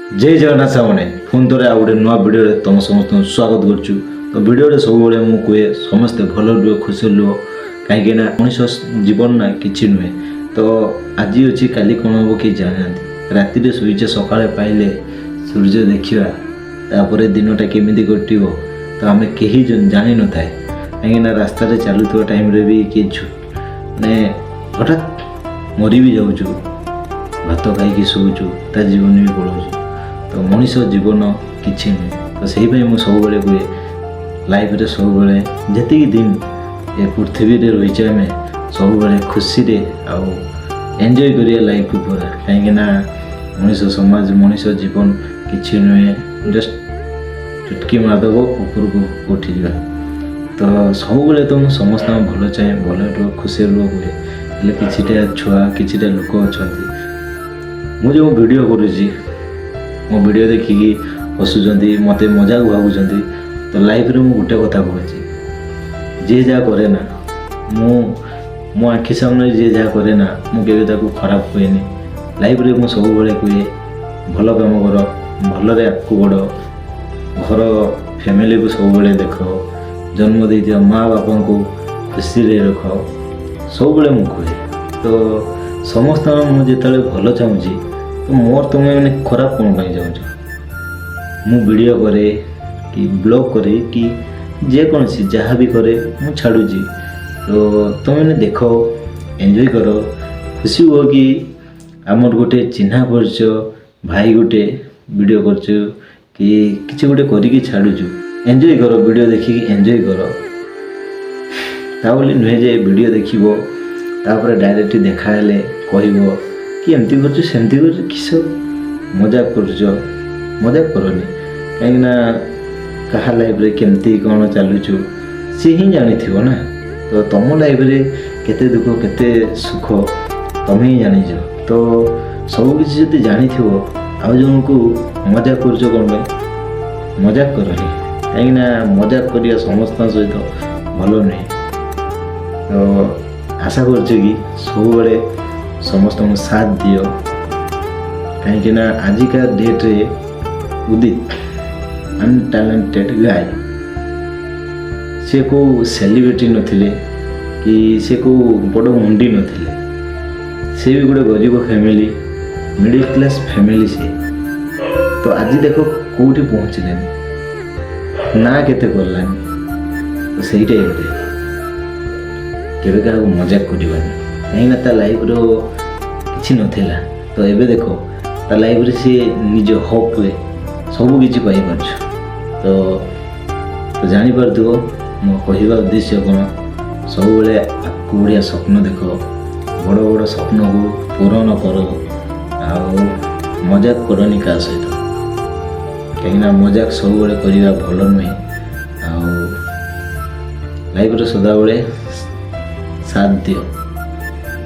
जय जगन्नाथ सामने पुणी थे आ गए नुआ भिडियो तुम समस्त स्वागत करुँ। तो भिडियो सब मुझे समस्ते भल रुह खुशी रुह कहीं मनीष जीवन ना कि नुहे। तो आज अच्छी काली कौन हम कि जाना राति शुचे सका पाइले सूर्य देखा तापर दिनटा केमी कटो तो आम कहीं जान न था कहीं रास्ता चलुवा टाइम भी किए मैंने हठात मरी भी जाऊँ भात खाई शोचु ता जीवन भी पड़ाऊँ। तो मनीष जीवन किसी नुहे। तो सही मुझे सब कहे लाइफ रे सब जी दिन ये पृथ्वी रे रही आम सब खुशी रे आउ एंजॉय करिया लाइफ को पूरा कहीं मनीष समाज मनीष जीवन किसी नुहे जस्ट चुटकी मारदेव ऊपर को उठी जा। तो सब तो मुझे समस्त भल चाहे भल रुह खुशी रुह हुए हेल्ले किछिटा छुआ किछिटा लोक अच्छा मुझे मो वीडियो करुँची मो वीडियो देखिकी हसुँच मत मजाक भावुं। तो लाइफ रे मुझे गोटे कथा कहूँ जी जहाँ करे ना मो आखि सामने जी जहाँ करे ना मुझे खराब हुए लाइफ रे मुझे सब कहे भल काम कर भलरे आगू बढ़ घर फैमिली को सब देख जन्म दे माँ बापा को खुशी रे रख सब मुझे कहे। तो समस्त मुझे भल चाहूँगी तो मोर तुम्हें मैंने खराब कौन पाई चाहूँ मु वीडियो करे कि ब्लॉग करे कि जेकोसी जहाँ भी करे मु छाड़ुची। तो तुमने देख एंजॉय कर खुशी हो कि आमर गोटे चिन्हा परिचय भाई गोटे वीडियो कर कि किसी गोटे करी छाड़ुचु एंजॉय कर वीडियो देखिकी एंजॉय कर ताबली नुहे जे वीडियो देखिबो तापर डायरेक्ट देखाले कहब कि एमती कर सेमती कर किस मजाक कर मजाक करनी कहीं कहा लाइफ रे केमती कौन चलुचु सी ही जानी थी ना। तो तुम लाइफ रे केते दुख केते सुख तुम ही जानीच। तो सब किसी जब जानी थो आ जन को मजाक कर कौन मजाक करनी कहीं मजाक करिया समस्त सहित भल नुहे। तो आशा कर सब समस्त साथ दियो कहीं आजिका डेट रे उदित अनटैलेंटेड गाय से को सेलिब्रिटी नथिले कि से को बड़ मुंडी नथिले से भी गोटे गरीब फैमिली मिडिल क्लास फैमिली से। तो आज देखो कौटी पहुँचले ना केते करलानी। तो सही टाइम केवे क्या मजाक करवानी कहीं ता लाइफ रो किसी नथिला। तो एबे देखो ता लाइफ रे सी निज हक रे सब किसी पाई पारछ। तो जानी पारथुव मो कहवा उद्देश्य कौन सब आगू बढ़िया स्वप्न देख बड़ बड़ स्वप्न को पूरण कर मजाक करनी क्या सहित कहीं मजाक सब करवा भल नुहे। लाइफ रे सदाबले साथ दियो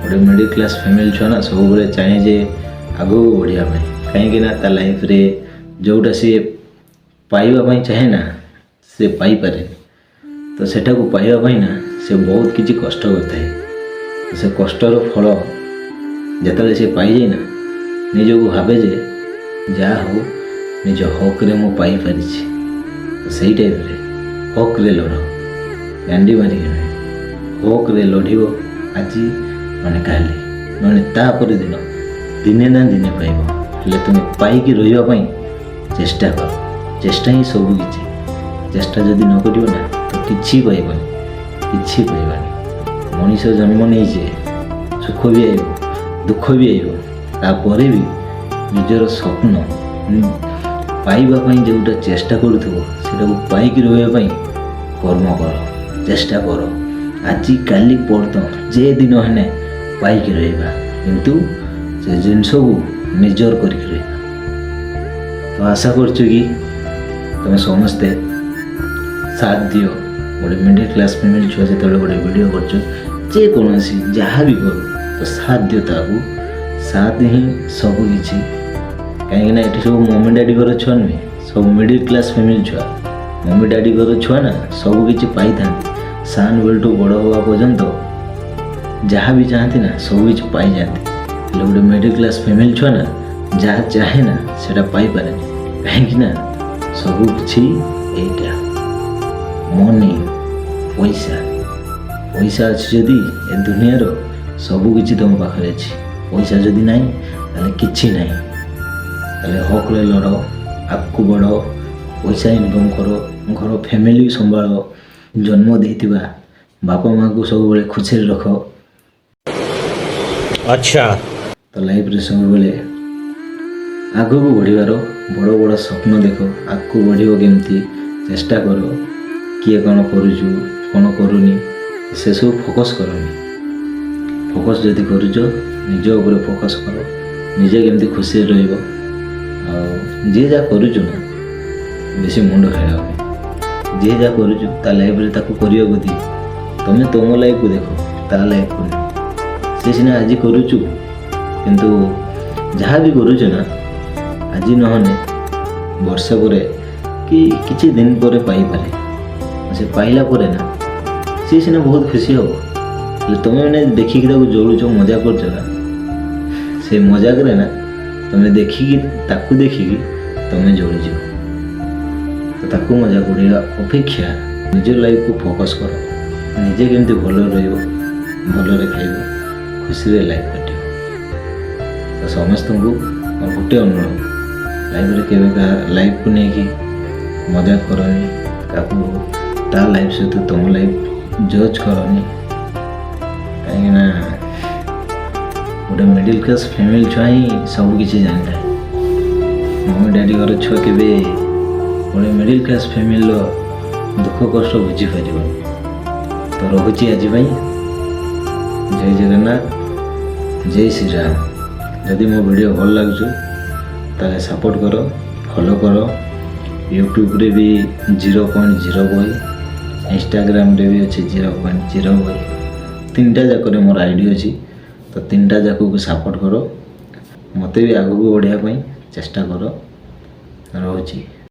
गोटे मिडिल क्लास फैमिली छुआ ना सब चाहे जे आगू बढ़िया कहीं लाइफ रे जोटा सी पाइबा चाहे ना से पाई पारे। तो सेटा को पाइबा ना से बहुत किसी कष्ट करता से कष्टर फल जिते से पाई जाए ना निज को भावे जे जा हो निज हक रे मु पाई पारी। तो सही टाइम रे हक रे लड़ गांडी मारिक हक रे लड़ो आज माने कहले मैंने तापर दिन दिने ना दिने पाइब हेल्ले तुम पाइकी रही चेष्टा कर चेष्टा ही सब किसी चेष्टा जदि न करियो ना तो किछि पाइबनी किछि पाइबानी। मनीष जन्म नहीं सुख भी आइब दुख भी आइब तापर भी निजर स्वप्न पाइबा जोटा चेष्टा करूथबो सेटा को पाइकी रहिबा कर्म कर चेष्टा कर आज काली पढ़त जे दिन हेने पाइकी रहिबा किंतु से जिनस को निजर करके रहिबा। तो आशा करछु कि तुम समस्ते साथ दियो गोटे मिडिल क्लास फैमिली छुआ जो गोटे वीडियो करसी जहाँ भी कर तो साथ दियो ताकू साथ ही सब किसी कहीं ये सब मम्मी डैडी घर छुआ नुहे सब मिडिल क्लास फैमिली छुआ मम्मी डैडी घर छुआ ना सब किसी पाई था सान बेल टू बड़ हवा पर्यंत जहाँ भी चाहती ना सब किसी पाई जाती गोटे मिडिल क्लास फैमिली छुआ ना ଯାହା ଚାହେଁ ନା ସେଇଟା ପାଇପାରେନି। କାହିଁକି ନା ସବୁ କିଛି ଏଇଟା ମନି, ପଇସା। ପଇସା ଅଛି ଯଦି ଏ ଦୁନିଆର ସବୁ କିଛି ତୁମ ପାଖରେ ଅଛି। ପଇସା ଯଦି ନାହିଁ ତାହେଲେ କିଛି ନାହିଁ। ତାହେଲେ ହକରେ ଲଢ଼, ଆଗକୁ ବଢ଼, ପଇସା ଇନକମ୍ କର, ଘର ଫ୍ୟାମିଲି ସମ୍ଭାଳ, ଜନ୍ମ ଦେଇଥିବା ବାପା ମାଆଙ୍କୁ ସବୁବେଳେ ଖୁସିରେ ରଖ। अच्छा। ତ ଲାଇଫରେ ସବୁବେଳେ ଆଗକୁ ବଢ଼ିବାର ବଡ଼ ବଡ଼ ସ୍ୱପ୍ନ ଦେଖ। ଆଗକୁ ବଢ଼ିବ କେମିତି ଚେଷ୍ଟା କର। କିଏ କ'ଣ କରୁଛୁ କ'ଣ କରୁନି ସେସବୁ ଫୋକସ୍ କରନି। ଫୋକସ୍ ଯଦି କରୁଛ ନିଜ ଉପରେ ଫୋକସ୍ କର। ନିଜେ କେମିତି ଖୁସିରେ ରହିବ। ଆଉ ଯିଏ ଯାହା କରୁଛୁ ନା ବେଶୀ ମୁଣ୍ଡ ଖେଳାଅନି। ଯିଏ ଯାହା କରୁଛୁ ତା ଲାଇଫରେ ତାକୁ କରିବାକୁ ଦିଅ। ତୁମେ ତୁମ ଲାଇଫକୁ ଦେଖ, ତା ଲାଇଫକୁ ନୁହେଁ। ସେ ସିନା ଆଜି କରୁଛୁ କିନ୍ତୁ ଯାହା ବି କରୁଛୁ ନା ଆଜି ନହେଲେ ବର୍ଷେ ପରେ କି କିଛି ଦିନ ପରେ ପାଇପାରେ। ସେ ପାଇଲା ପରେ ନା ସିଏ ସିନା ବହୁତ ଖୁସି ହେବ, ହେଲେ ତୁମେ ମାନେ ଦେଖିକି ତାକୁ ଜଳୁଛ, ମଜା କରୁଛ ନା, ସେ ମଜାକରେ ନା ତୁମେ ଦେଖିକି ତାକୁ ଦେଖିକି ତୁମେ ଜଳିଯିବ। ତ ତାକୁ ମଜା କରିବା ଅପେକ୍ଷା ନିଜ ଲାଇଫକୁ ଫୋକସ୍ କର। ନିଜେ କେମିତି ଭଲରେ ରହିବ, ଭଲରେ ଖାଇବ, ଖୁସିରେ ଲାଇଫ୍ କାଟିବ। ତ ସମସ୍ତଙ୍କୁ ମୋର ଗୋଟେ ଅନୁରୋଧ, ଲାଇଫରେ କେବେ କାହା ଲାଇଫକୁ ନେଇକି ମଜା କରନି। କାହାକୁ ତା ଲାଇଫ୍ ସହିତ ତୁମ ଲାଇଫ୍ ଜଜ୍ କରନି। କାହିଁକିନା ଗୋଟେ ମିଡ଼ିଲ୍ କ୍ଲାସ୍ ଫ୍ୟାମିଲି ଛୁଆ ହିଁ ସବୁ କିଛି ଜାଣିଥାଏ। ମମି ଡ୍ୟାଡ଼ିଙ୍କର ଛୁଆ କେବେ ଗୋଟେ ମିଡ଼ିଲ୍ କ୍ଲାସ୍ ଫ୍ୟାମିଲିର ଦୁଃଖ କଷ୍ଟ ବୁଝିପାରିବନି। ତ ରହୁଛି ଆଜି ପାଇଁ। ଜୟ ଜଗନ୍ନାଥ, ଜୟ ଶ୍ରୀରାମ। ଯଦି ମୋ ଭିଡ଼ିଓ ଭଲ ଲାଗୁଛି ତାହେଲେ ସପୋର୍ଟ କର, ଫଲୋ କର। ୟୁଟ୍ୟୁବରେ ବି 0.0 ବହି, ଇନଷ୍ଟାଗ୍ରାମରେ ବି ଅଛି 0.0 ବହି। ତିନିଟା ଯାକରେ ମୋର ଆଇଡ଼ି ଅଛି। ତ ତିନିଟା ଯାକକୁ ସପୋର୍ଟ କର। ମୋତେ ବି ଆଗକୁ ବଢ଼ିବା ପାଇଁ ଚେଷ୍ଟା କର। ରହୁଛି।